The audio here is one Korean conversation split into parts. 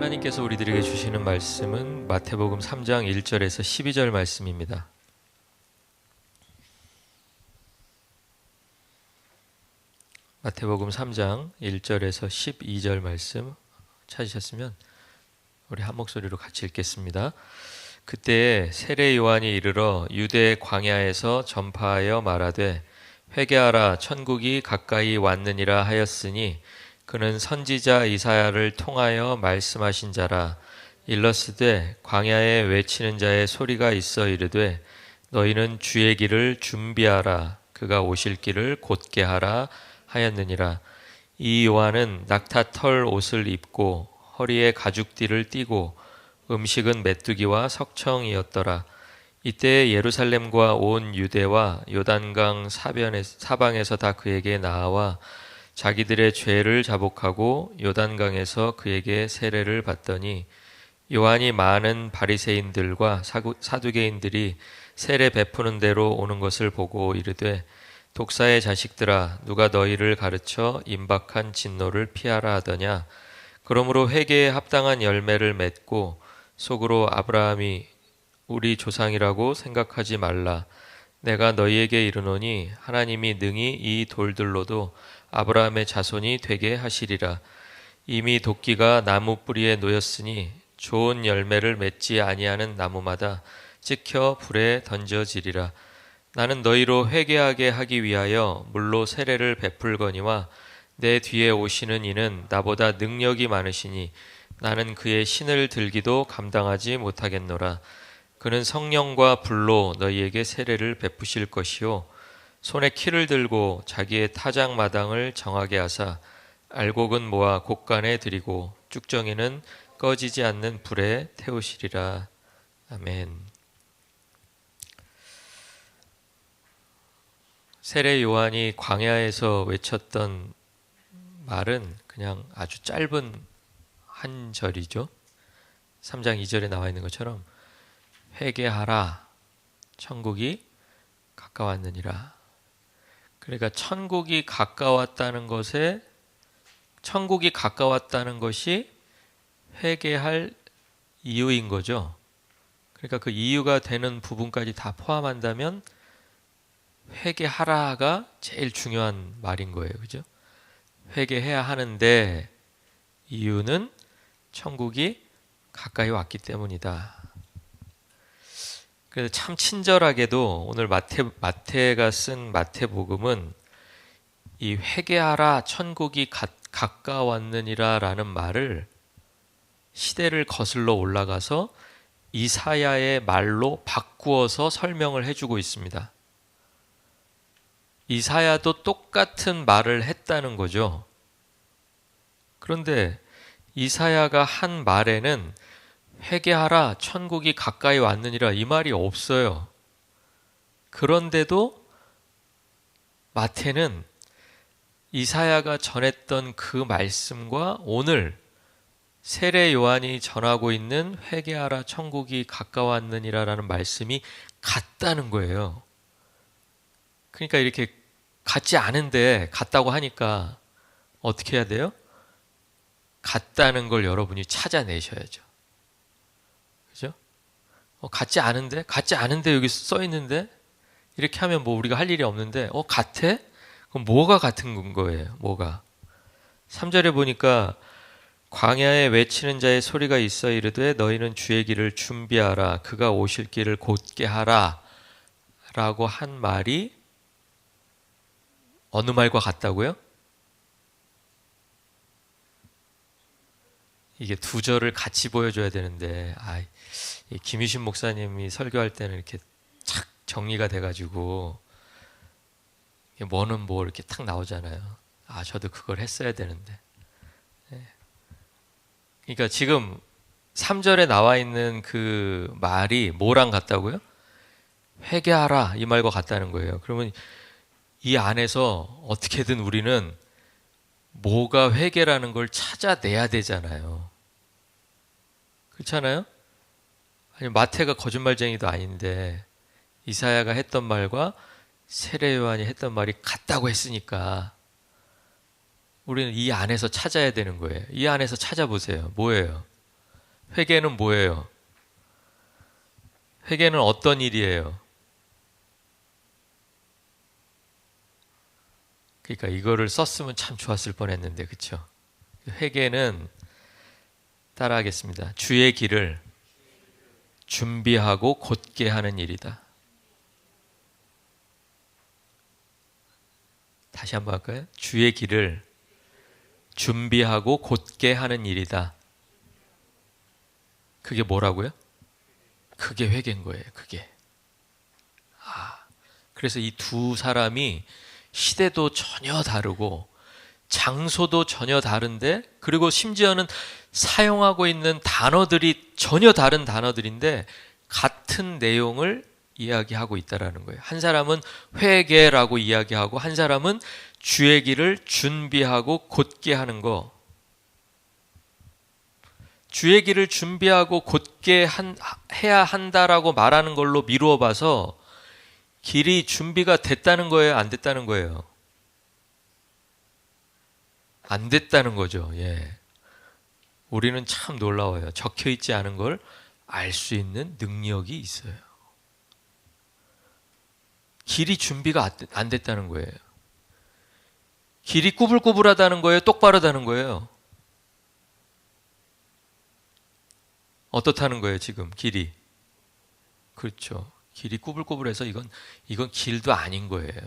하나님께서 우리들에게 주시는 말씀은 마태복음 3장 1절에서 12절 말씀입니다. 마태복음 3장 1절에서 12절 말씀 찾으셨으면 우리 한 목소리로 같이 읽겠습니다. 그때 세례 요한이 이르러 유대 광야에서 전파하여 말하되 회개하라 천국이 가까이 왔느니라 하였으니 그는 선지자 이사야를 통하여 말씀하신 자라. 일러스되 광야에 외치는 자의 소리가 있어 이르되 너희는 주의 길을 준비하라 그가 오실 길을 곧게 하라 하였느니라. 이 요한은 낙타털 옷을 입고 허리에 가죽띠를 띠고 음식은 메뚜기와 석청이었더라. 이때 예루살렘과 온 유대와 요단강 사방에서 다 그에게 나와 자기들의 죄를 자복하고 요단강에서 그에게 세례를 받더니 요한이 많은 바리새인들과 사두개인들이 세례 베푸는 대로 오는 것을 보고 이르되 독사의 자식들아 누가 너희를 가르쳐 임박한 진노를 피하라 하더냐. 그러므로 회개에 합당한 열매를 맺고 속으로 아브라함이 우리 조상이라고 생각하지 말라. 내가 너희에게 이르노니 하나님이 능히 이 돌들로도 아브라함의 자손이 되게 하시리라. 이미 도끼가 나무 뿌리에 놓였으니 좋은 열매를 맺지 아니하는 나무마다 찍혀 불에 던져지리라. 나는 너희로 회개하게 하기 위하여 물로 세례를 베풀거니와 내 뒤에 오시는 이는 나보다 능력이 많으시니 나는 그의 신을 들기도 감당하지 못하겠노라. 그는 성령과 불로 너희에게 세례를 베푸실 것이요 손에 키를 들고 자기의 타작마당을 정하게 하사 알곡은 모아 곡간에 들이고 쭉정이는 꺼지지 않는 불에 태우시리라. 아멘. 세례 요한이 광야에서 외쳤던 말은 그냥 아주 짧은 한 절이죠. 3장 2절에 나와 있는 것처럼 회개하라 천국이 가까웠느니라. 그러니까 천국이 가까웠다는 것이 회개할 이유인 거죠. 그러니까 그 이유가 되는 부분까지 다 포함한다면 회개하라가 제일 중요한 말인 거예요. 그죠? 회개해야 하는데 이유는 천국이 가까이 왔기 때문이다. 그래서 참 친절하게도 오늘 마태가 쓴 마태복음은 이 회개하라 천국이 가까웠느니라 라는 말을 시대를 거슬러 올라가서 이사야의 말로 바꾸어서 설명을 해주고 있습니다. 이사야도 똑같은 말을 했다는 거죠. 그런데 이사야가 한 말에는 회개하라 천국이 가까이 왔느니라 이 말이 없어요. 그런데도 마태는 이사야가 전했던 그 말씀과 오늘 세례 요한이 전하고 있는 회개하라 천국이 가까웠느니라 라는 말씀이 같다는 거예요. 그러니까 이렇게 같지 않은데 같다고 하니까 어떻게 해야 돼요? 같다는 걸 여러분이 찾아내셔야죠. 그죠? 같지 않은데 여기 써 있는데 이렇게 하면 뭐 우리가 할 일이 없는데 같아? 그럼 뭐가 같은 거예요? 뭐가? 3절에 보니까 광야에 외치는 자의 소리가 있어 이르되 너희는 주의 길을 준비하라 그가 오실 길을 곧게 하라 라고 한 말이 어느 말과 같다고요? 이게 두 절을 같이 보여줘야 되는데 김유신 목사님이 설교할 때는 이렇게 착 정리가 돼가지고 뭐는 뭐 이렇게 탁 나오잖아요. 저도 그걸 했어야 되는데. 그러니까 지금 3절에 나와 있는 그 말이 뭐랑 같다고요? 회개하라 이 말과 같다는 거예요. 그러면 이 안에서 어떻게든 우리는 뭐가 회개라는 걸 찾아내야 되잖아요. 그렇잖아요? 아니 마태가 거짓말쟁이도 아닌데 이사야가 했던 말과 세례 요한이 했던 말이 같다고 했으니까 우리는 이 안에서 찾아야 되는 거예요. 이 안에서 찾아보세요. 뭐예요? 회개는 뭐예요? 회개는 어떤 일이에요? 그러니까 이거를 썼으면 참 좋았을 뻔했는데, 그렇죠? 회개는 따라하겠습니다. 주의 길을 준비하고 곧게 하는 일이다. 다시 한번 할까요? 주의 길을 준비하고 곧게 하는 일이다. 그게 뭐라고요? 그게 회개인 거예요. 그게. 그래서 이 두 사람이 시대도 전혀 다르고 장소도 전혀 다른데, 그리고 심지어는 사용하고 있는 단어들이 전혀 다른 단어들인데 같은 내용을 이야기하고 있다라는 거예요. 한 사람은 회개라고 이야기하고 한 사람은 주의 길을 준비하고 곧게 하는 거. 주의 길을 준비하고 곧게 해야 한다라고 말하는 걸로 미루어 봐서 길이 준비가 됐다는 거예요? 안 됐다는 거예요? 안 됐다는 거죠. 예. 우리는 참 놀라워요. 적혀 있지 않은 걸 알 수 있는 능력이 있어요. 길이 준비가 안 됐다는 거예요. 길이 꾸불꾸불하다는 거예요? 똑바르다는 거예요? 어떻다는 거예요, 지금 길이? 그렇죠. 길이 꾸불꾸불해서 이건 길도 아닌 거예요.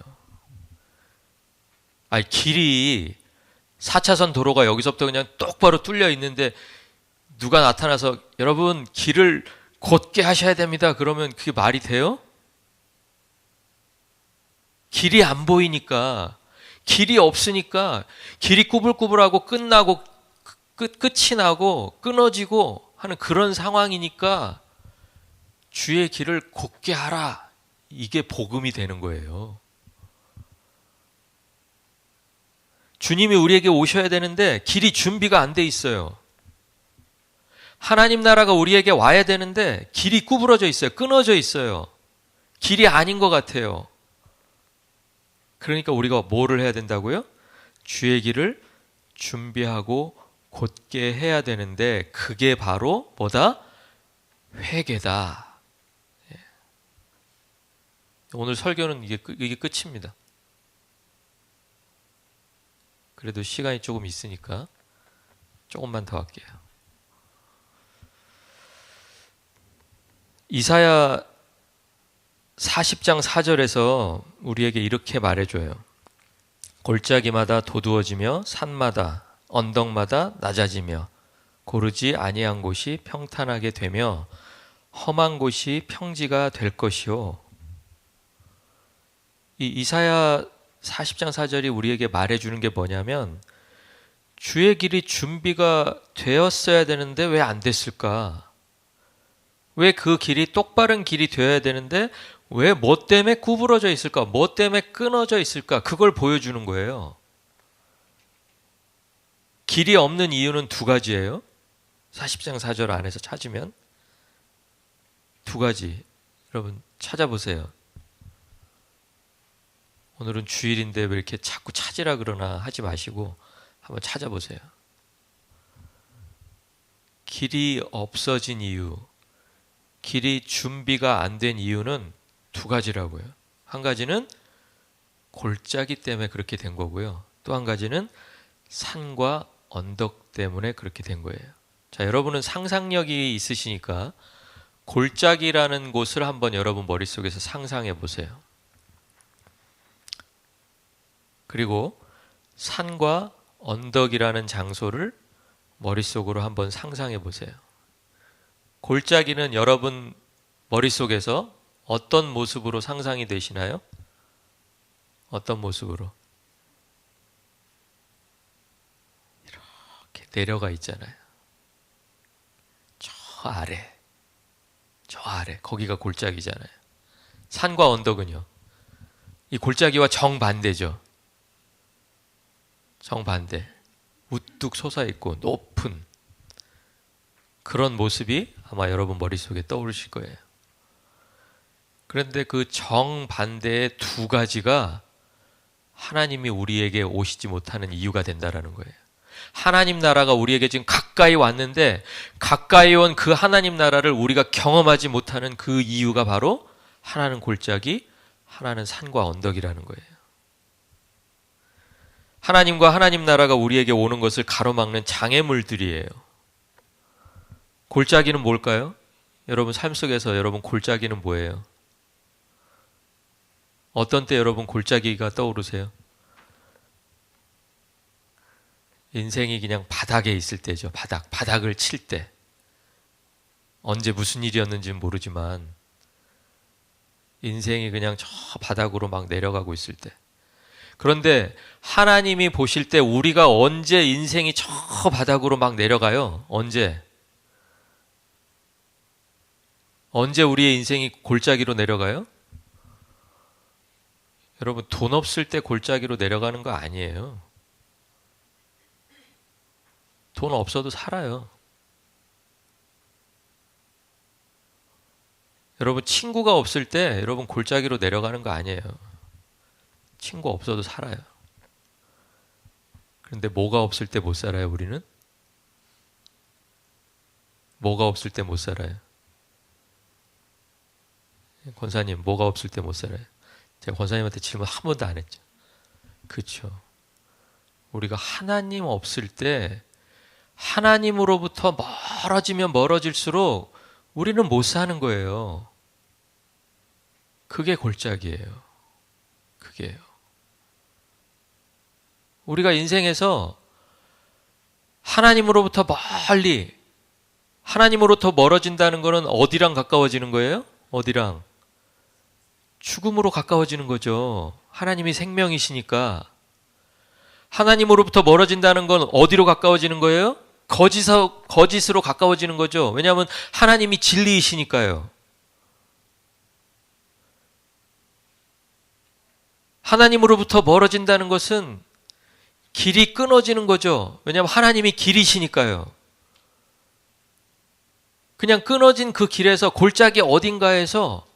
아니, 길이 4차선 도로가 여기서부터 그냥 똑바로 뚫려 있는데 누가 나타나서 여러분 길을 곧게 하셔야 됩니다. 그러면 그게 말이 돼요? 길이 안 보이니까, 길이 없으니까, 길이 꾸불꾸불하고 끝나고 끝이 나고 끊어지고 하는 그런 상황이니까 주의 길을 곧게 하라. 이게 복음이 되는 거예요. 주님이 우리에게 오셔야 되는데 길이 준비가 안 돼 있어요. 하나님 나라가 우리에게 와야 되는데 길이 구부러져 있어요. 끊어져 있어요. 길이 아닌 것 같아요. 그러니까 우리가 뭐를 해야 된다고요? 주의 길을 준비하고 곧게 해야 되는데 그게 바로 뭐다? 회개다. 오늘 설교는 이게 끝입니다. 그래도 시간이 조금 있으니까 조금만 더 할게요. 이사야 40장 4절에서 우리에게 이렇게 말해줘요. 골짜기마다 도두어지며 산마다 언덕마다 낮아지며 고르지 아니한 곳이 평탄하게 되며 험한 곳이 평지가 될 것이요. 이 이사야 40장 4절이 우리에게 말해주는 게 뭐냐면 주의 길이 준비가 되었어야 되는데 왜 안 됐을까? 왜 그 길이 똑바른 길이 되어야 되는데 왜 뭐 때문에 구부러져 있을까? 뭐 때문에 끊어져 있을까? 그걸 보여주는 거예요. 길이 없는 이유는 두 가지예요. 40장 4절 안에서 찾으면 두 가지. 여러분 찾아보세요. 오늘은 주일인데 왜 이렇게 자꾸 찾으라 그러나 하지 마시고 한번 찾아보세요. 길이 없어진 이유, 길이 준비가 안 된 이유는 두 가지라고요. 한 가지는 골짜기 때문에 그렇게 된 거고요. 또 한 가지는 산과 언덕 때문에 그렇게 된 거예요. 자, 여러분은 상상력이 있으시니까 골짜기라는 곳을 한번 여러분 머릿속에서 상상해 보세요. 그리고 산과 언덕이라는 장소를 머릿속으로 한번 상상해 보세요. 골짜기는 여러분 머릿속에서 어떤 모습으로 상상이 되시나요? 어떤 모습으로? 이렇게 내려가 있잖아요. 저 아래, 거기가 골짜기잖아요. 산과 언덕은요? 이 골짜기와 정반대죠. 정반대. 우뚝 솟아있고 높은 그런 모습이 아마 여러분 머릿속에 떠오르실 거예요. 그런데 그 정반대의 두 가지가 하나님이 우리에게 오시지 못하는 이유가 된다라는 거예요. 하나님 나라가 우리에게 지금 가까이 왔는데 가까이 온 그 하나님 나라를 우리가 경험하지 못하는 그 이유가 바로 하나는 골짜기, 하나는 산과 언덕이라는 거예요. 하나님과 하나님 나라가 우리에게 오는 것을 가로막는 장애물들이에요. 골짜기는 뭘까요? 여러분 삶 속에서 여러분 골짜기는 뭐예요? 어떤 때 여러분 골짜기가 떠오르세요? 인생이 그냥 바닥에 있을 때죠. 바닥을 칠 때. 언제 무슨 일이었는지는 모르지만 인생이 그냥 저 바닥으로 막 내려가고 있을 때. 그런데 하나님이 보실 때 우리가 언제 인생이 저 바닥으로 막 내려가요? 언제 우리의 인생이 골짜기로 내려가요? 여러분 돈 없을 때 골짜기로 내려가는 거 아니에요. 돈 없어도 살아요. 여러분 친구가 없을 때 여러분 골짜기로 내려가는 거 아니에요. 친구 없어도 살아요. 그런데 뭐가 없을 때 못 살아요, 우리는? 뭐가 없을 때 못 살아요? 권사님, 뭐가 없을 때 못 살아요? 제가 권사님한테 질문 한 번도 안 했죠. 그렇죠. 우리가 하나님 없을 때 하나님으로부터 멀어지면 멀어질수록 우리는 못 사는 거예요. 그게 골짜기예요. 그게요. 우리가 인생에서 하나님으로부터 멀리, 하나님으로부터 멀어진다는 것은 어디랑 가까워지는 거예요? 어디랑? 죽음으로 가까워지는 거죠. 하나님이 생명이시니까. 하나님으로부터 멀어진다는 건 어디로 가까워지는 거예요? 거짓으로 가까워지는 거죠. 왜냐하면 하나님이 진리이시니까요. 하나님으로부터 멀어진다는 것은 길이 끊어지는 거죠. 왜냐하면 하나님이 길이시니까요. 그냥 끊어진 그 길에서 골짜기 어딘가에서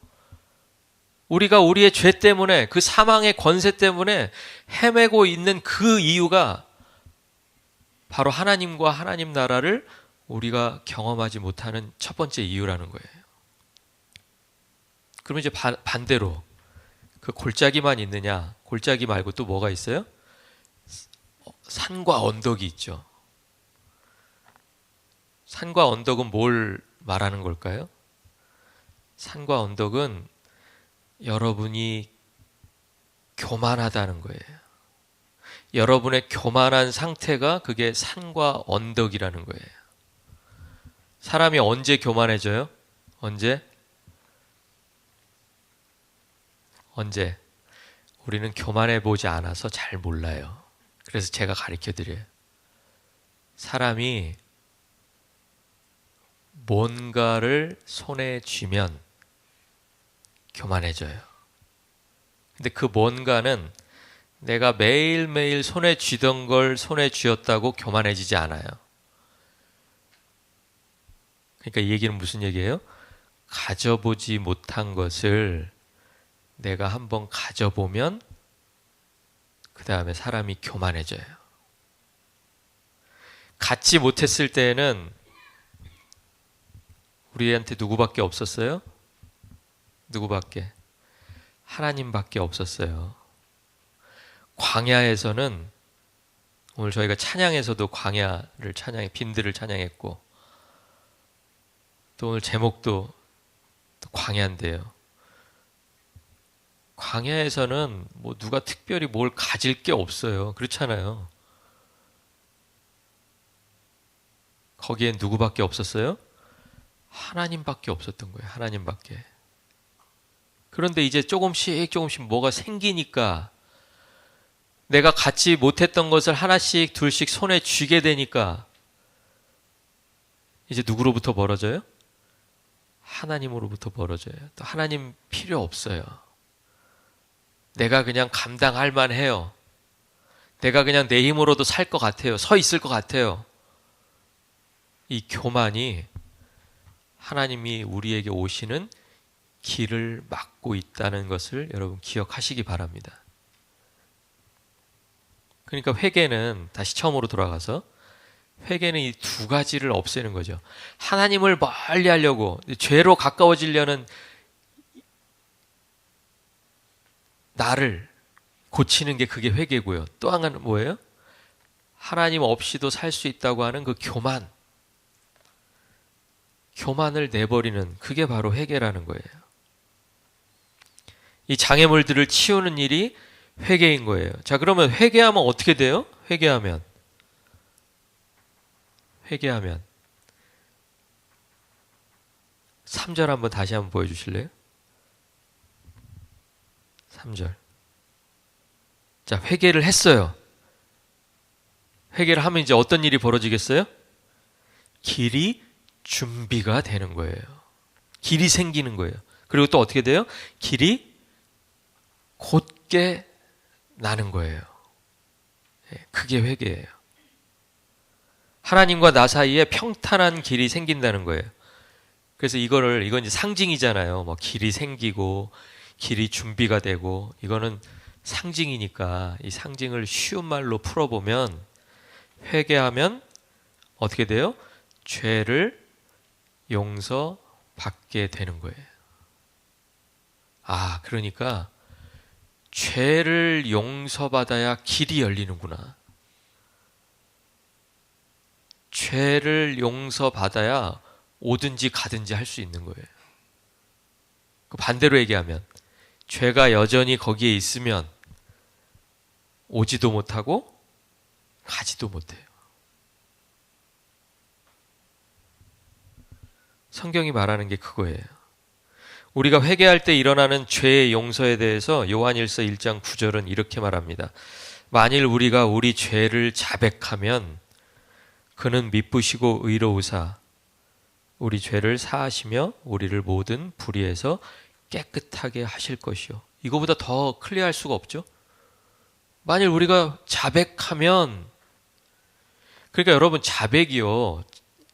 우리가 우리의 죄 때문에 그 사망의 권세 때문에 헤매고 있는 그 이유가 바로 하나님과 하나님 나라를 우리가 경험하지 못하는 첫 번째 이유라는 거예요. 그럼 이제 반대로 그 골짜기만 있느냐? 골짜기 말고 또 뭐가 있어요? 산과 언덕이 있죠. 산과 언덕은 뭘 말하는 걸까요? 산과 언덕은 여러분이 교만하다는 거예요. 여러분의 교만한 상태가 그게 산과 언덕이라는 거예요. 사람이 언제 교만해져요? 언제? 우리는 교만해 보지 않아서 잘 몰라요. 그래서 제가 가르쳐 드려요. 사람이 뭔가를 손에 쥐면 교만해져요. 근데 그 뭔가는 내가 매일매일 손에 쥐던 걸 손에 쥐었다고 교만해지지 않아요. 그러니까 이 얘기는 무슨 얘기예요? 가져보지 못한 것을 내가 한번 가져보면 그 다음에 사람이 교만해져요. 갖지 못했을 때에는 우리한테 누구밖에 없었어요? 누구밖에? 하나님밖에 없었어요. 광야에서는 오늘 저희가 찬양에서도 광야를 빈들을 찬양했고 또 오늘 제목도 또 광야인데요. 광야에서는 뭐 누가 특별히 뭘 가질 게 없어요. 그렇잖아요. 거기엔 누구밖에 없었어요? 하나님밖에 없었던 거예요. 하나님밖에. 그런데 이제 조금씩 뭐가 생기니까 내가 갖지 못했던 것을 하나씩 둘씩 손에 쥐게 되니까 이제 누구로부터 멀어져요? 하나님으로부터 멀어져요. 또 하나님 필요 없어요. 내가 그냥 감당할 만해요. 내가 그냥 내 힘으로도 살 것 같아요. 서 있을 것 같아요. 이 교만이 하나님이 우리에게 오시는 길을 막고 있다는 것을 여러분 기억하시기 바랍니다. 그러니까 회개는 다시 처음으로 돌아가서 회개는 이 두 가지를 없애는 거죠. 하나님을 멀리 하려고, 죄로 가까워지려는 나를 고치는 게 그게 회개고요. 또 하나는 뭐예요? 하나님 없이도 살 수 있다고 하는 그 교만을 내버리는, 그게 바로 회개라는 거예요. 이 장애물들을 치우는 일이 회개인 거예요. 자, 그러면 회개하면 어떻게 돼요? 회개하면 3절 한번 다시 한번 보여주실래요? 3절. 자, 회개를 했어요. 회개를 하면 이제 어떤 일이 벌어지겠어요? 길이 준비가 되는 거예요. 길이 생기는 거예요. 그리고 또 어떻게 돼요? 길이 곧게 나는 거예요. 그게 회개예요. 하나님과 나 사이에 평탄한 길이 생긴다는 거예요. 그래서 이건 이제 상징이잖아요. 뭐 길이 생기고 길이 준비가 되고, 이거는 상징이니까 이 상징을 쉬운 말로 풀어보면, 회개하면 어떻게 돼요? 죄를 용서받게 되는 거예요. 아, 그러니까 죄를 용서받아야 길이 열리는구나. 죄를 용서받아야 오든지 가든지 할 수 있는 거예요. 그 반대로 얘기하면, 죄가 여전히 거기에 있으면 오지도 못하고 가지도 못해요. 성경이 말하는 게 그거예요. 우리가 회개할 때 일어나는 죄의 용서에 대해서 요한일서 1장 9절은 이렇게 말합니다. 만일 우리가 우리 죄를 자백하면 그는 미쁘시고 의로우사 우리 죄를 사하시며 우리를 모든 불의에서 깨끗하게 하실 것이요. 이거보다 더 클리어할 수가 없죠. 만일 우리가 자백하면, 그러니까 여러분, 자백이요,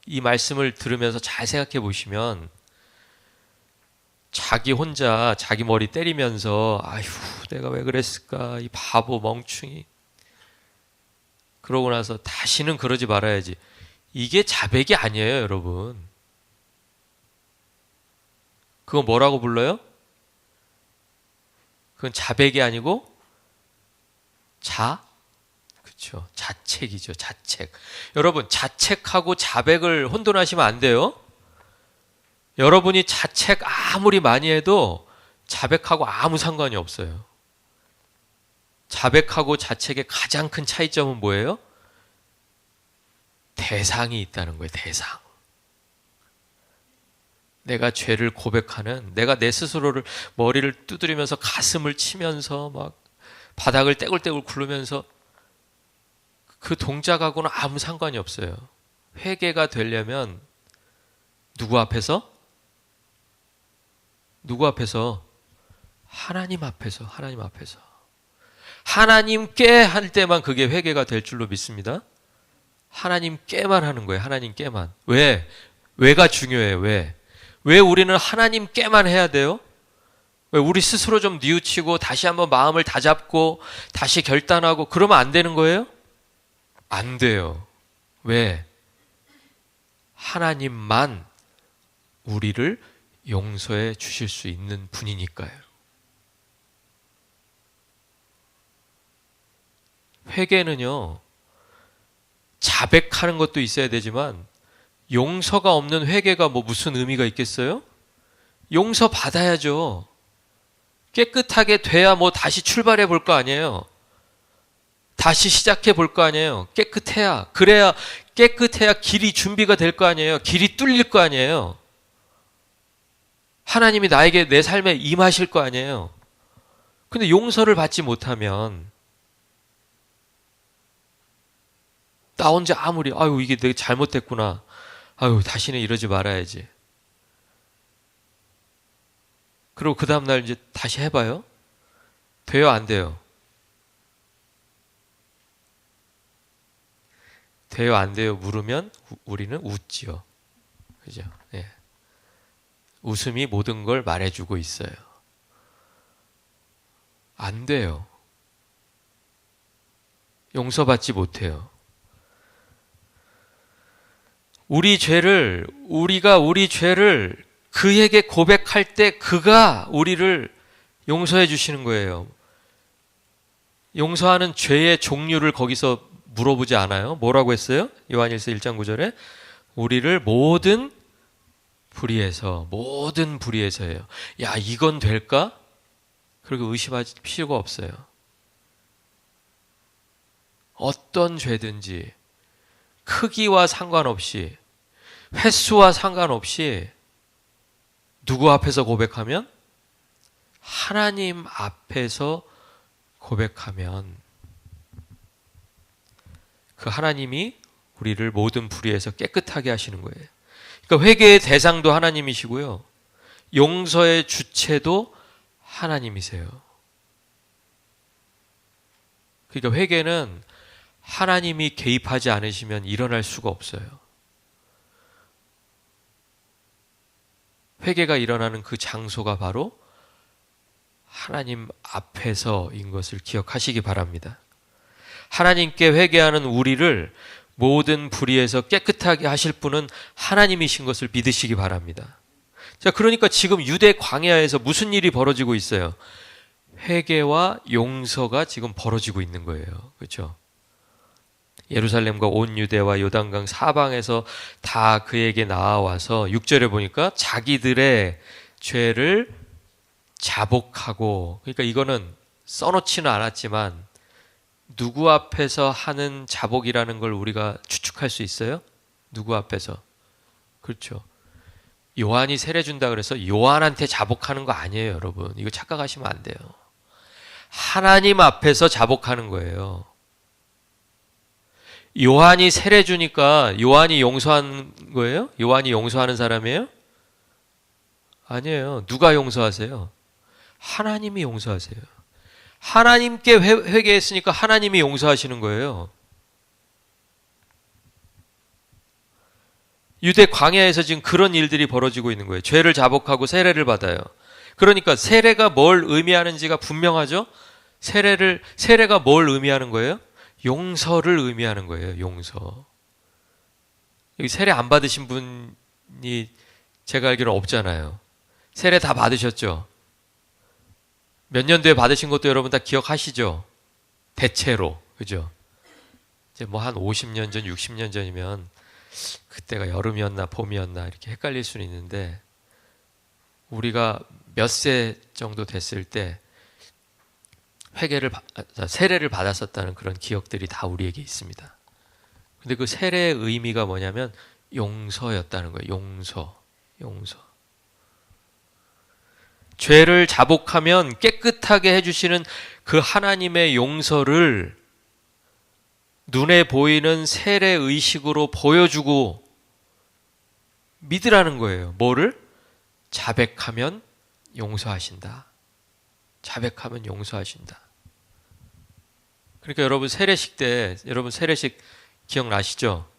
이 말씀을 들으면서 잘 생각해 보시면 자기 혼자 자기 머리 때리면서 아휴 내가 왜 그랬을까 이 바보 멍충이, 그러고 나서 다시는 그러지 말아야지, 이게 자백이 아니에요. 여러분, 그건 뭐라고 불러요? 그건 자백이 아니고 그렇죠, 자책이죠. 자책. 여러분, 자책하고 자백을 혼돈하시면 안 돼요. 여러분이 자책 아무리 많이 해도 자백하고 아무 상관이 없어요. 자백하고 자책의 가장 큰 차이점은 뭐예요? 대상이 있다는 거예요. 대상. 내가 죄를 고백하는, 내가 내 스스로를 머리를 두드리면서 가슴을 치면서 막 바닥을 떼굴떼굴 굴르면서 그 동작하고는 아무 상관이 없어요. 회개가 되려면 누구 앞에서? 하나님 앞에서. 하나님께 할 때만 그게 회개가 될 줄로 믿습니다. 하나님께만 하는 거예요. 하나님께만. 왜? 왜가 중요해요. 왜 우리는 하나님께만 해야 돼요? 왜 우리 스스로 좀 뉘우치고 다시 한번 마음을 다잡고 다시 결단하고 그러면 안 되는 거예요? 안 돼요. 왜? 하나님만 우리를 용서해 주실 수 있는 분이니까요. 회개는요, 자백하는 것도 있어야 되지만 용서가 없는 회개가 뭐 무슨 의미가 있겠어요? 용서 받아야죠. 깨끗하게 돼야 뭐 다시 출발해 볼 거 아니에요. 다시 시작해 볼 거 아니에요. 그래야 깨끗해야 길이 준비가 될 거 아니에요. 길이 뚫릴 거 아니에요. 하나님이 나에게 내 삶에 임하실 거 아니에요. 근데 용서를 받지 못하면 나 혼자 아무리 아유 이게 내가 잘못했구나, 아유 다시는 이러지 말아야지, 그리고 그 다음날 이제 다시 해봐요? 돼요, 안 돼요? 돼요, 안 돼요? 물으면 우리는 웃지요. 그죠? 예. 웃음이 모든 걸 말해주고 있어요. 안 돼요. 용서받지 못해요. 우리가 우리 죄를 그에게 고백할 때 그가 우리를 용서해 주시는 거예요. 용서하는 죄의 종류를 거기서 물어보지 않아요. 뭐라고 했어요? 요한일서 1장 9절에 우리를 모든 불의에서예요. 야, 이건 될까? 그리고 의심할 필요가 없어요. 어떤 죄든지 크기와 상관없이 횟수와 상관없이 누구 앞에서 고백하면? 하나님 앞에서 고백하면 그 하나님이 우리를 모든 불의에서 깨끗하게 하시는 거예요. 그러니까 회개의 대상도 하나님이시고요. 용서의 주체도 하나님이세요. 그러니까 회개는 하나님이 개입하지 않으시면 일어날 수가 없어요. 회개가 일어나는 그 장소가 바로 하나님 앞에서인 것을 기억하시기 바랍니다. 하나님께 회개하는 우리를 모든 불의에서 깨끗하게 하실 분은 하나님이신 것을 믿으시기 바랍니다. 자, 그러니까 지금 유대 광야에서 무슨 일이 벌어지고 있어요? 회개와 용서가 지금 벌어지고 있는 거예요. 그렇죠? 예루살렘과 온 유대와 요단강 사방에서 다 그에게 나와서 6절에 보니까 자기들의 죄를 자복하고, 그러니까 이거는 써놓지는 않았지만 누구 앞에서 하는 자복이라는 걸 우리가 추측할 수 있어요? 누구 앞에서? 그렇죠. 요한이 세례 준다 그래서 요한한테 자복하는 거 아니에요, 여러분. 이거 착각하시면 안 돼요. 하나님 앞에서 자복하는 거예요. 요한이 세례 주니까 요한이 용서한 거예요? 요한이 용서하는 사람이에요? 아니에요. 누가 용서하세요? 하나님이 용서하세요. 하나님께 회개했으니까 하나님이 용서하시는 거예요. 유대 광야에서 지금 그런 일들이 벌어지고 있는 거예요. 죄를 자복하고 세례를 받아요. 그러니까 세례가 뭘 의미하는지가 분명하죠? 세례가 뭘 의미하는 거예요? 용서를 의미하는 거예요. 용서. 여기 세례 안 받으신 분이 제가 알기로는 없잖아요. 세례 다 받으셨죠? 몇 년도에 받으신 것도 여러분 다 기억하시죠? 대체로. 그죠? 이제 뭐 한 50년 전, 60년 전이면 그때가 여름이었나 봄이었나 이렇게 헷갈릴 수는 있는데 우리가 몇 세 정도 됐을 때 세례를 받았었다는 그런 기억들이 다 우리에게 있습니다. 근데 그 세례의 의미가 뭐냐면 용서였다는 거예요. 용서. 죄를 자복하면 깨끗하게 해주시는 그 하나님의 용서를 눈에 보이는 세례 의식으로 보여주고 믿으라는 거예요. 뭐를? 자백하면 용서하신다. 자백하면 용서하신다. 그러니까 여러분 세례식 때, 여러분 세례식 기억나시죠?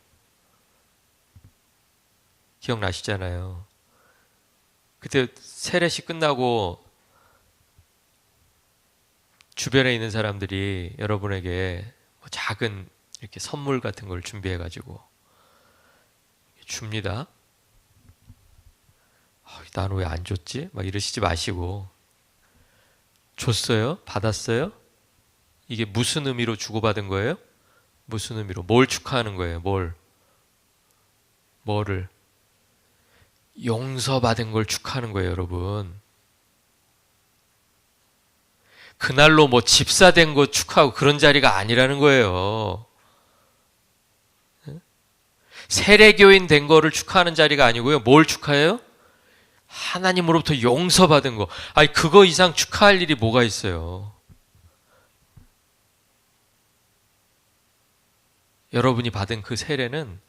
기억나시잖아요. 그때 세례식 끝나고 주변에 있는 사람들이 여러분에게 작은 이렇게 선물 같은 걸 준비해가지고 줍니다. 나는 왜 안 줬지? 막 이러시지 마시고 줬어요? 받았어요? 이게 무슨 의미로 주고받은 거예요? 무슨 의미로? 뭘 축하하는 거예요? 뭐를? 용서받은 걸 축하하는 거예요, 여러분. 그날로 뭐 집사된 거 축하하고 그런 자리가 아니라는 거예요. 세례교인 된 거를 축하하는 자리가 아니고요. 뭘 축하해요? 하나님으로부터 용서받은 거. 아니, 그거 이상 축하할 일이 뭐가 있어요? 여러분이 받은 그 세례는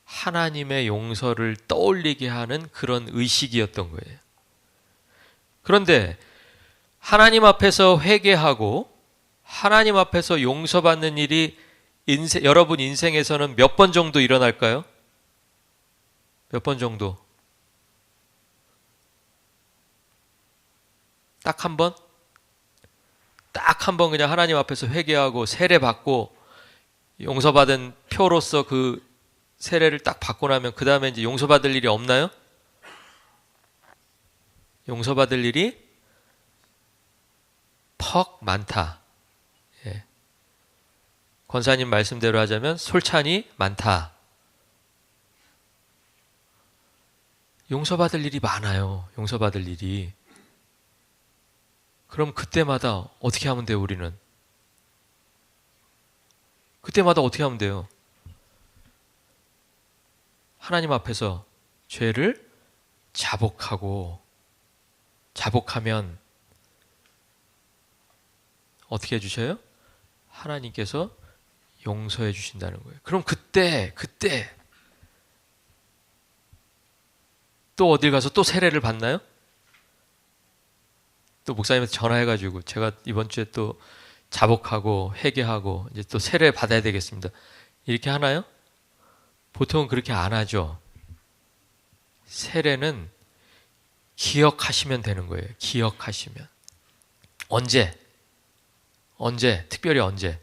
하나님의 용서를 떠올리게 하는 그런 의식이었던 거예요. 그런데 하나님 앞에서 회개하고 하나님 앞에서 용서받는 일이 여러분 인생에서는 몇 번 정도 일어날까요? 몇 번 정도? 딱 한 번? 딱 한 번 그냥 하나님 앞에서 회개하고 세례받고 용서받은 표로서 그 세례를 딱 받고 나면 그 다음에 이제 용서받을 일이 없나요? 용서받을 일이 퍽 많다. 예. 권사님 말씀대로 하자면 솔찬이 많다. 용서받을 일이 많아요. 용서받을 일이. 그럼 그때마다 어떻게 하면 돼요, 우리는? 그때마다 어떻게 하면 돼요? 하나님 앞에서 죄를 자복하면 어떻게 해주셔요? 하나님께서 용서해 주신다는 거예요. 그럼 그때 또 어딜 가서 또 세례를 받나요? 또 목사님한테 전화해가지고 제가 이번 주에 또 자복하고 회개하고 이제 또 세례 받아야 되겠습니다. 이렇게 하나요? 보통은 그렇게 안 하죠. 세례는 기억하시면 되는 거예요. 기억하시면. 언제? 특별히 언제?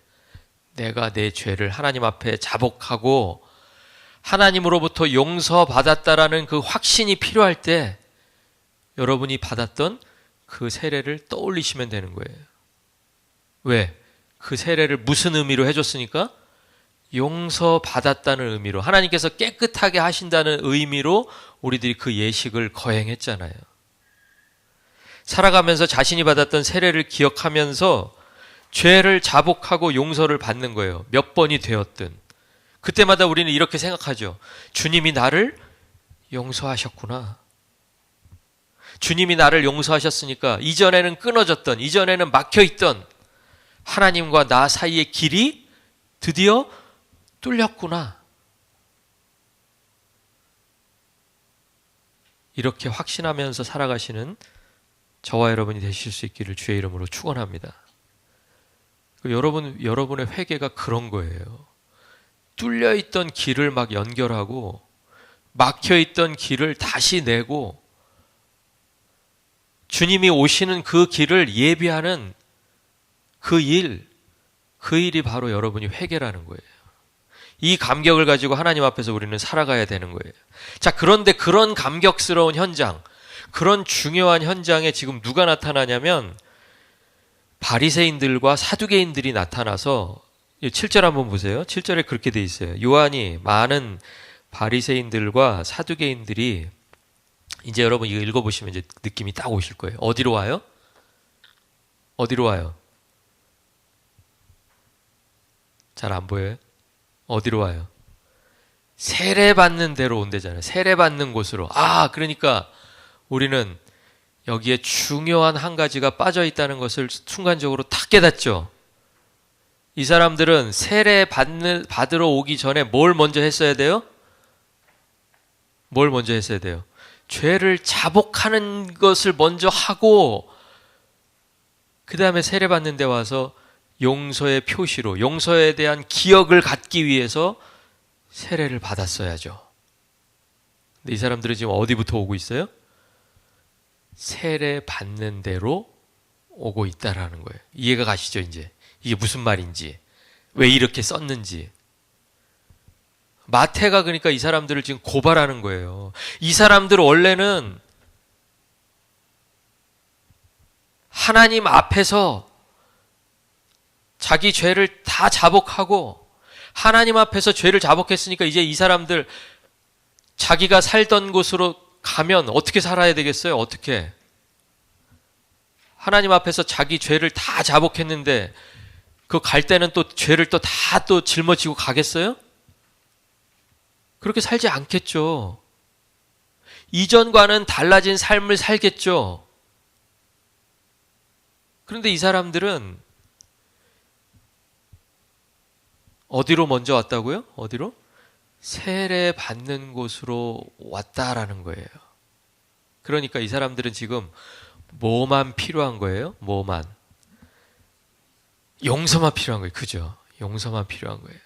내가 내 죄를 하나님 앞에 자복하고 하나님으로부터 용서받았다라는 그 확신이 필요할 때 여러분이 받았던 그 세례를 떠올리시면 되는 거예요. 왜? 그 세례를 무슨 의미로 해줬으니까? 용서받았다는 의미로, 하나님께서 깨끗하게 하신다는 의미로 우리들이 그 예식을 거행했잖아요. 살아가면서 자신이 받았던 세례를 기억하면서 죄를 자복하고 용서를 받는 거예요. 몇 번이 되었든. 그때마다 우리는 이렇게 생각하죠. 주님이 나를 용서하셨구나. 주님이 나를 용서하셨으니까 이전에는 끊어졌던, 이전에는 막혀있던 하나님과 나 사이의 길이 드디어 뚫렸구나. 이렇게 확신하면서 살아가시는 저와 여러분이 되실 수 있기를 주의 이름으로 축원합니다. 여러분의 회개가 그런 거예요. 뚫려있던 길을 막 연결하고 막혀있던 길을 다시 내고 주님이 오시는 그 길을 예비하는 그 일이 바로 여러분이 회개라는 거예요. 이 감격을 가지고 하나님 앞에서 우리는 살아가야 되는 거예요. 자, 그런데 그런 감격스러운 현장, 그런 중요한 현장에 지금 누가 나타나냐면 바리새인들과 사두개인들이 나타나서 7절 한번 보세요. 7절에 그렇게 돼 있어요. 요한이 많은 바리새인들과 사두개인들이 이제 여러분 이거 읽어보시면 이제 느낌이 딱 오실 거예요. 어디로 와요? 잘 안 보여요? 어디로 와요? 세례받는 데로 온대잖아요. 세례받는 곳으로. 그러니까 우리는 여기에 중요한 한 가지가 빠져 있다는 것을 순간적으로 딱 깨닫죠. 이 사람들은 세례 받으러 오기 전에 뭘 먼저 했어야 돼요? 죄를 자복하는 것을 먼저 하고 그 다음에 세례 받는 데 와서 용서의 표시로 용서에 대한 기억을 갖기 위해서 세례를 받았어야죠. 근데 이 사람들은 지금 어디부터 오고 있어요? 세례 받는 대로 오고 있다라는 거예요. 이해가 가시죠, 이제? 이게 무슨 말인지, 왜 이렇게 썼는지. 마태가 그러니까 이 사람들을 지금 고발하는 거예요. 이 사람들 원래는 하나님 앞에서 자기 죄를 다 자복하고 하나님 앞에서 죄를 자복했으니까 이제 이 사람들 자기가 살던 곳으로 가면 어떻게 살아야 되겠어요? 어떻게? 하나님 앞에서 자기 죄를 다 자복했는데 그 갈 때는 또 죄를 또 다 또 짊어지고 가겠어요? 그렇게 살지 않겠죠. 이전과는 달라진 삶을 살겠죠. 그런데 이 사람들은 어디로 먼저 왔다고요? 어디로? 세례 받는 곳으로 왔다라는 거예요. 그러니까 이 사람들은 지금 뭐만 필요한 거예요? 뭐만? 용서만 필요한 거예요. 그죠? 용서만 필요한 거예요.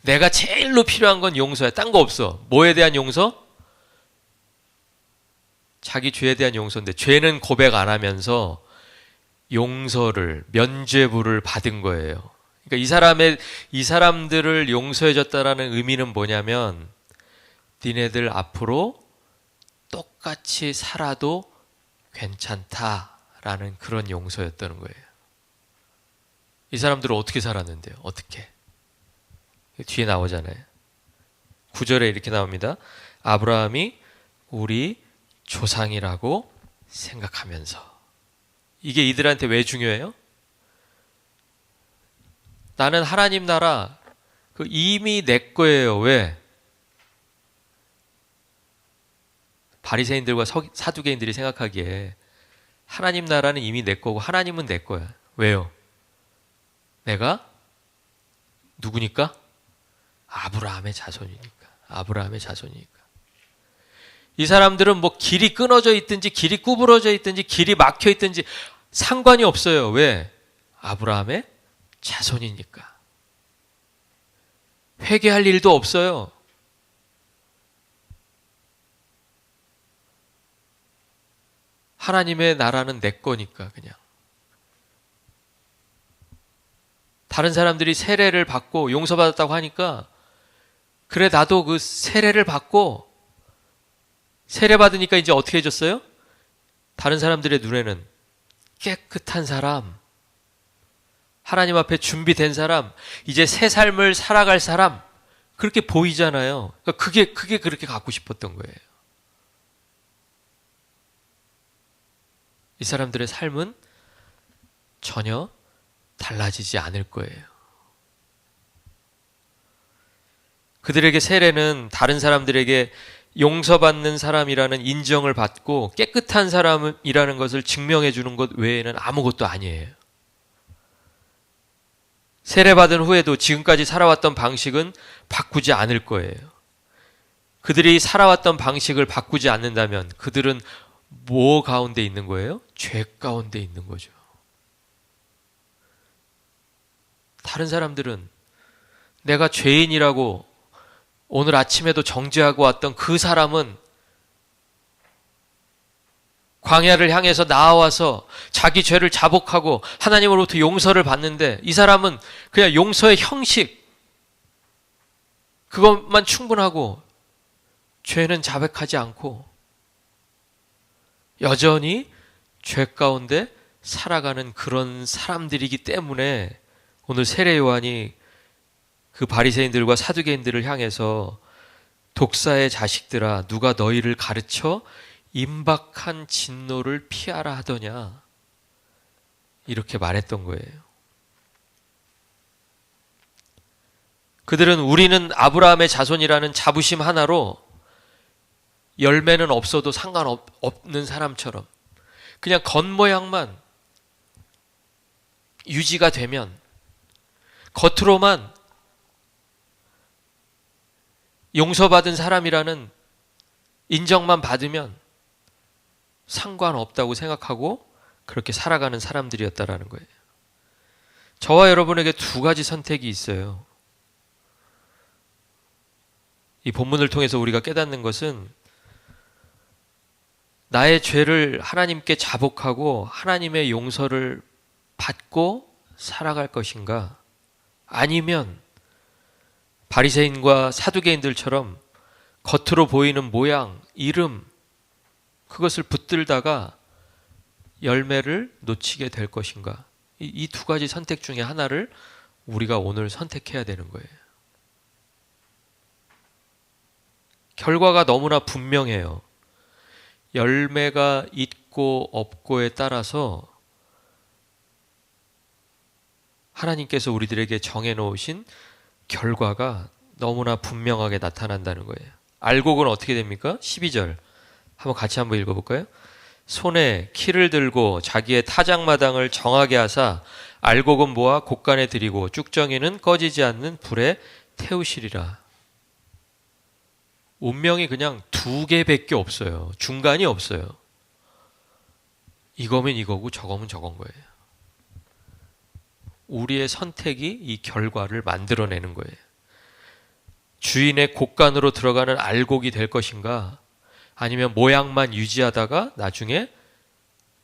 내가 제일로 필요한 건 용서야. 딴 거 없어. 뭐에 대한 용서? 자기 죄에 대한 용서인데 죄는 고백 안 하면서 용서를, 면죄부를 받은 거예요. 그러니까 이 사람들을 용서해 줬다라는 의미는 뭐냐면 니네들 앞으로 똑같이 살아도 괜찮다라는 그런 용서였다는 거예요. 이 사람들은 어떻게 살았는데요? 어떻게? 뒤에 나오잖아요. 9절에 이렇게 나옵니다. 아브라함이 우리 조상이라고 생각하면서. 이게 이들한테 왜 중요해요? 나는 하나님 나라 이미 내 거예요. 왜? 바리새인들과 사두개인들이 생각하기에 하나님 나라는 이미 내 거고 하나님은 내 거야. 왜요? 내가 누구니까? 아브라함의 자손이니까. 아브라함의 자손이니까. 이 사람들은 뭐 길이 끊어져 있든지 길이 구부러져 있든지 길이 막혀 있든지 상관이 없어요. 왜? 아브라함의 자손이니까. 회개할 일도 없어요. 하나님의 나라는 내 거니까 그냥. 다른 사람들이 세례를 받고 용서받았다고 하니까 그래 나도 그 세례를 받고 세례 받으니까 이제 어떻게 해줬어요? 다른 사람들의 눈에는 깨끗한 사람, 하나님 앞에 준비된 사람, 이제 새 삶을 살아갈 사람 그렇게 보이잖아요. 그러니까 그게 그렇게 갖고 싶었던 거예요. 이 사람들의 삶은 전혀 달라지지 않을 거예요. 그들에게 세례는 다른 사람들에게 용서받는 사람이라는 인정을 받고 깨끗한 사람이라는 것을 증명해 주는 것 외에는 아무것도 아니에요. 세례받은 후에도 지금까지 살아왔던 방식은 바꾸지 않을 거예요. 그들이 살아왔던 방식을 바꾸지 않는다면 그들은 뭐 가운데 있는 거예요? 죄 가운데 있는 거죠. 다른 사람들은 내가 죄인이라고 오늘 아침에도 정죄하고 왔던 그 사람은 광야를 향해서 나와서 자기 죄를 자복하고 하나님으로부터 용서를 받는데 이 사람은 그냥 용서의 형식 그것만 충분하고 죄는 자백하지 않고 여전히 죄 가운데 살아가는 그런 사람들이기 때문에 오늘 세례 요한이 그 바리새인들과 사두개인들을 향해서 독사의 자식들아 누가 너희를 가르쳐 임박한 진노를 피하라 하더냐 이렇게 말했던 거예요. 그들은 우리는 아브라함의 자손이라는 자부심 하나로 열매는 없어도 상관없는 사람처럼 그냥 겉모양만 유지가 되면 겉으로만 용서받은 사람이라는 인정만 받으면 상관없다고 생각하고 그렇게 살아가는 사람들이었다라는 거예요. 저와 여러분에게 두 가지 선택이 있어요. 이 본문을 통해서 우리가 깨닫는 것은 나의 죄를 하나님께 자복하고 하나님의 용서를 받고 살아갈 것인가? 아니면 바리새인과 사두개인들처럼 겉으로 보이는 모양, 이름 그것을 붙들다가 열매를 놓치게 될 것인가? 이 두 가지 선택 중에 하나를 우리가 오늘 선택해야 되는 거예요. 결과가 너무나 분명해요. 열매가 있고 없고에 따라서 하나님께서 우리들에게 정해놓으신 결과가 너무나 분명하게 나타난다는 거예요. 알곡은 어떻게 됩니까? 12절 같이 한번 읽어볼까요? 손에 키를 들고 자기의 타작마당을 정하게 하사 알곡은 모아 곡간에 들이고 쭉정이는 꺼지지 않는 불에 태우시리라. 운명이 그냥 두 개밖에 없어요. 중간이 없어요. 이거면 이거고 저거면 저건 거예요. 우리의 선택이 이 결과를 만들어내는 거예요. 주인의 곡간으로 들어가는 알곡이 될 것인가? 아니면 모양만 유지하다가 나중에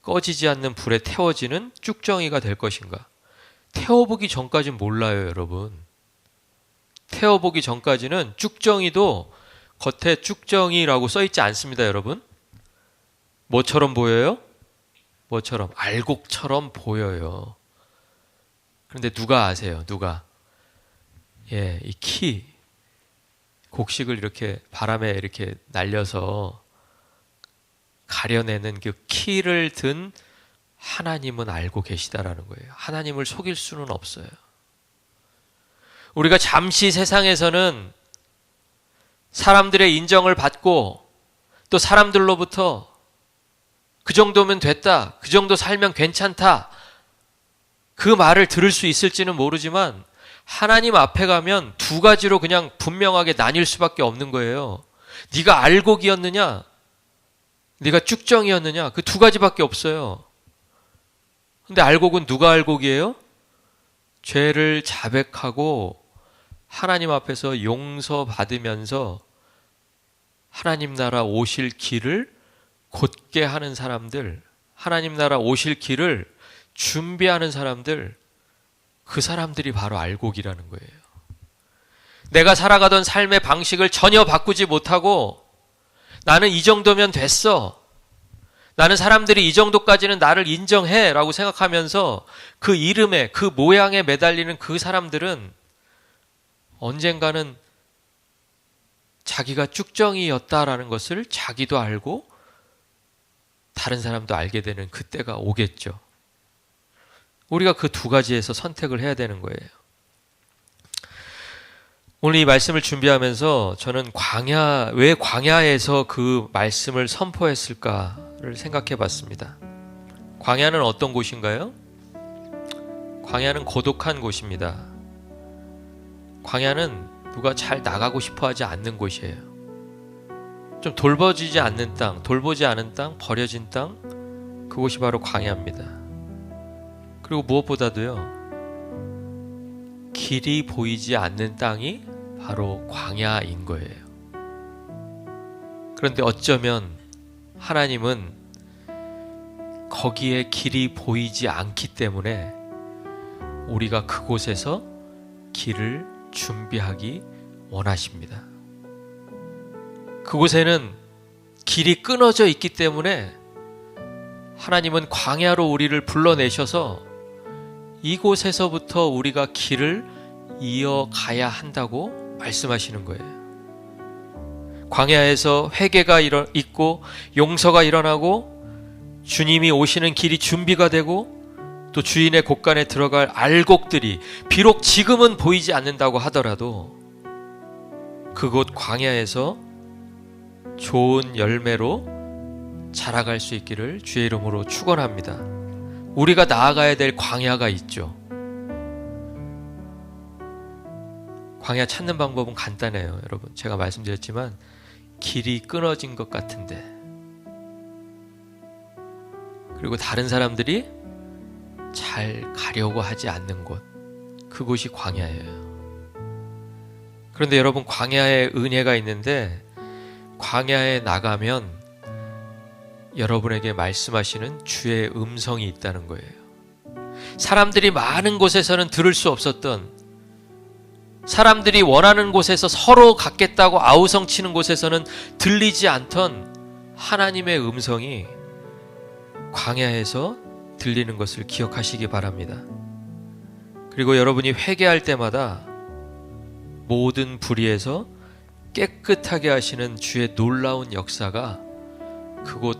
꺼지지 않는 불에 태워지는 쭉정이가 될 것인가? 태워보기 전까지는 몰라요, 여러분. 태워보기 전까지는 쭉정이도 겉에 쭉정이라고 써있지 않습니다, 여러분. 뭐처럼 보여요? 뭐처럼? 알곡처럼 보여요. 그런데 누가 아세요? 누가? 예, 이 키, 곡식을 이렇게 바람에 이렇게 날려서 가려내는 그 키를 든 하나님은 알고 계시다라는 거예요. 하나님을 속일 수는 없어요. 우리가 잠시 세상에서는 사람들의 인정을 받고 또 사람들로부터 그 정도면 됐다, 그 정도 살면 괜찮다, 그 말을 들을 수 있을지는 모르지만 하나님 앞에 가면 두 가지로 그냥 분명하게 나뉠 수밖에 없는 거예요. 네가 알곡이었느냐, 네가 쭉정이었느냐, 그 두 가지밖에 없어요. 근데 알곡은 누가 알곡이에요? 죄를 자백하고 하나님 앞에서 용서받으면서 하나님 나라 오실 길을 곧게 하는 사람들, 하나님 나라 오실 길을 준비하는 사람들, 그 사람들이 바로 알곡이라는 거예요. 내가 살아가던 삶의 방식을 전혀 바꾸지 못하고 나는 이 정도면 됐어, 나는 사람들이 이 정도까지는 나를 인정해 라고 생각하면서 그 이름에, 그 모양에 매달리는 그 사람들은 언젠가는 자기가 쭉정이였다라는 것을 자기도 알고 다른 사람도 알게 되는 그때가 오겠죠. 우리가 그 두 가지에서 선택을 해야 되는 거예요. 오늘 이 말씀을 준비하면서 저는 왜 광야에서 그 말씀을 선포했을까를 생각해 봤습니다. 광야는 어떤 곳인가요? 광야는 고독한 곳입니다. 광야는 누가 잘 나가고 싶어 하지 않는 곳이에요. 좀 돌보지 않는 땅, 버려진 땅, 그곳이 바로 광야입니다. 그리고 무엇보다도요, 길이 보이지 않는 땅이 바로 광야인 거예요. 그런데 어쩌면 하나님은 거기에 길이 보이지 않기 때문에 우리가 그곳에서 길을 준비하기 원하십니다. 그곳에는 길이 끊어져 있기 때문에 하나님은 광야로 우리를 불러내셔서 이곳에서부터 우리가 길을 이어가야 한다고 말씀하시는 거예요. 광야에서 회개가 있고 용서가 일어나고 주님이 오시는 길이 준비가 되고 또 주인의 곳간에 들어갈 알곡들이 비록 지금은 보이지 않는다고 하더라도 그곳 광야에서 좋은 열매로 자라갈 수 있기를 주의 이름으로 축원합니다. 우리가 나아가야 될 광야가 있죠. 광야 찾는 방법은 간단해요, 여러분. 제가 말씀드렸지만 길이 끊어진 것 같은데, 그리고 다른 사람들이 잘 가려고 하지 않는 곳, 그곳이 광야예요. 그런데 여러분, 광야에 은혜가 있는데 광야에 나가면 여러분에게 말씀하시는 주의 음성이 있다는 거예요. 사람들이 많은 곳에서는 들을 수 없었던, 사람들이 원하는 곳에서 서로 갖겠다고 아우성치는 곳에서는 들리지 않던 하나님의 음성이 광야에서 들리는 것을 기억하시기 바랍니다. 그리고 여러분이 회개할 때마다 모든 불의에서 깨끗하게 하시는 주의 놀라운 역사가 그곳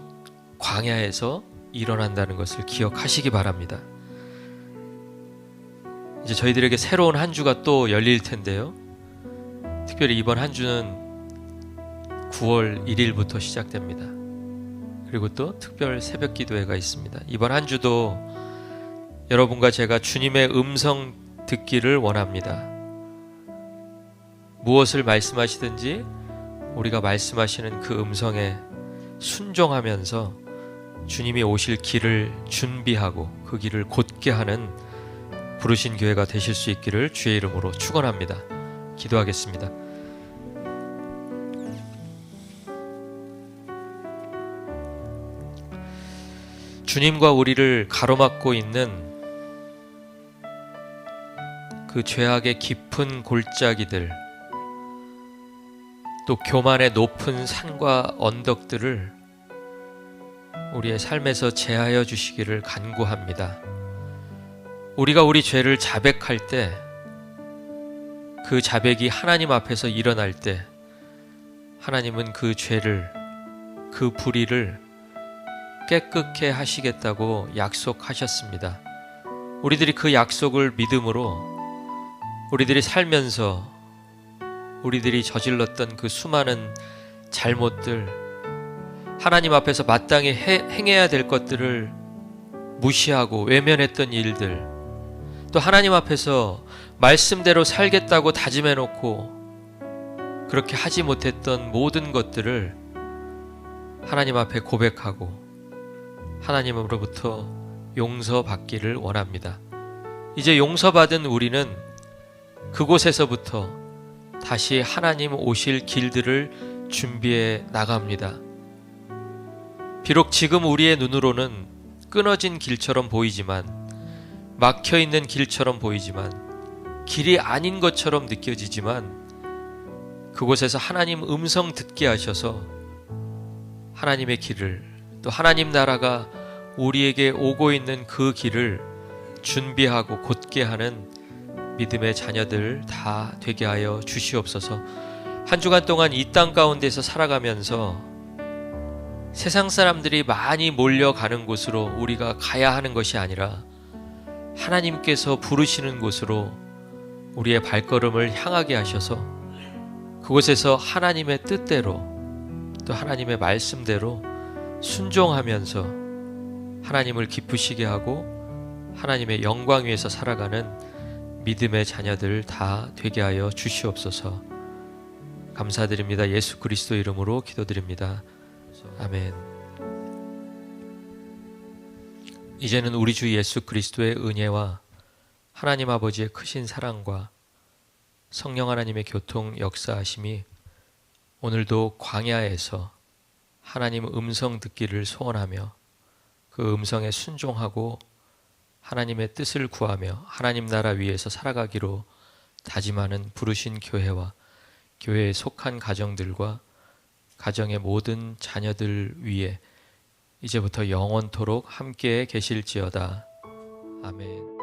광야에서 일어난다는 것을 기억하시기 바랍니다. 이제 저희들에게 새로운 한 주가 또 열릴 텐데요. 특별히 이번 한 주는 9월 1일부터 시작됩니다. 그리고 또 특별 새벽 기도회가 있습니다. 이번 한 주도 여러분과 제가 주님의 음성 듣기를 원합니다. 무엇을 말씀하시든지 우리가 말씀하시는 그 음성에 순종하면서 주님이 오실 길을 준비하고 그 길을 곧게 하는 부르신 교회가 되실 수 있기를 주의 이름으로 축원합니다. 기도하겠습니다. 주님과 우리를 가로막고 있는 그 죄악의 깊은 골짜기들, 또 교만의 높은 산과 언덕들을 우리의 삶에서 제하여 주시기를 간구합니다. 우리가 우리 죄를 자백할 때, 그 자백이 하나님 앞에서 일어날 때 하나님은 그 죄를, 그 불의를 깨끗게 하시겠다고 약속하셨습니다. 우리들이 그 약속을 믿음으로 우리들이 살면서 우리들이 저질렀던 그 수많은 잘못들, 하나님 앞에서 마땅히 행해야 될 것들을 무시하고 외면했던 일들, 또 하나님 앞에서 말씀대로 살겠다고 다짐해놓고 그렇게 하지 못했던 모든 것들을 하나님 앞에 고백하고 하나님으로부터 용서받기를 원합니다. 이제 용서받은 우리는 그곳에서부터 다시 하나님 오실 길들을 준비해 나갑니다. 비록 지금 우리의 눈으로는 끊어진 길처럼 보이지만, 막혀있는 길처럼 보이지만, 길이 아닌 것처럼 느껴지지만, 그곳에서 하나님 음성 듣게 하셔서 하나님의 길을, 또 하나님 나라가 우리에게 오고 있는 그 길을 준비하고 곧게 하는 믿음의 자녀들 다 되게 하여 주시옵소서. 한 주간 동안 이 땅 가운데서 살아가면서 세상 사람들이 많이 몰려가는 곳으로 우리가 가야 하는 것이 아니라 하나님께서 부르시는 곳으로 우리의 발걸음을 향하게 하셔서 그곳에서 하나님의 뜻대로, 또 하나님의 말씀대로 순종하면서 하나님을 기쁘시게 하고 하나님의 영광 위에서 살아가는 믿음의 자녀들 다 되게 하여 주시옵소서. 감사드립니다. 예수 그리스도 이름으로 기도드립니다. 아멘. 이제는 우리 주 예수 그리스도의 은혜와 하나님 아버지의 크신 사랑과 성령 하나님의 교통 역사하심이 오늘도 광야에서 하나님 음성 듣기를 소원하며 그 음성에 순종하고 하나님의 뜻을 구하며 하나님 나라 위에서 살아가기로 다짐하는 부르신 교회와 교회에 속한 가정들과 가정의 모든 자녀들 위에 이제부터 영원토록 함께 계실지어다. 아멘.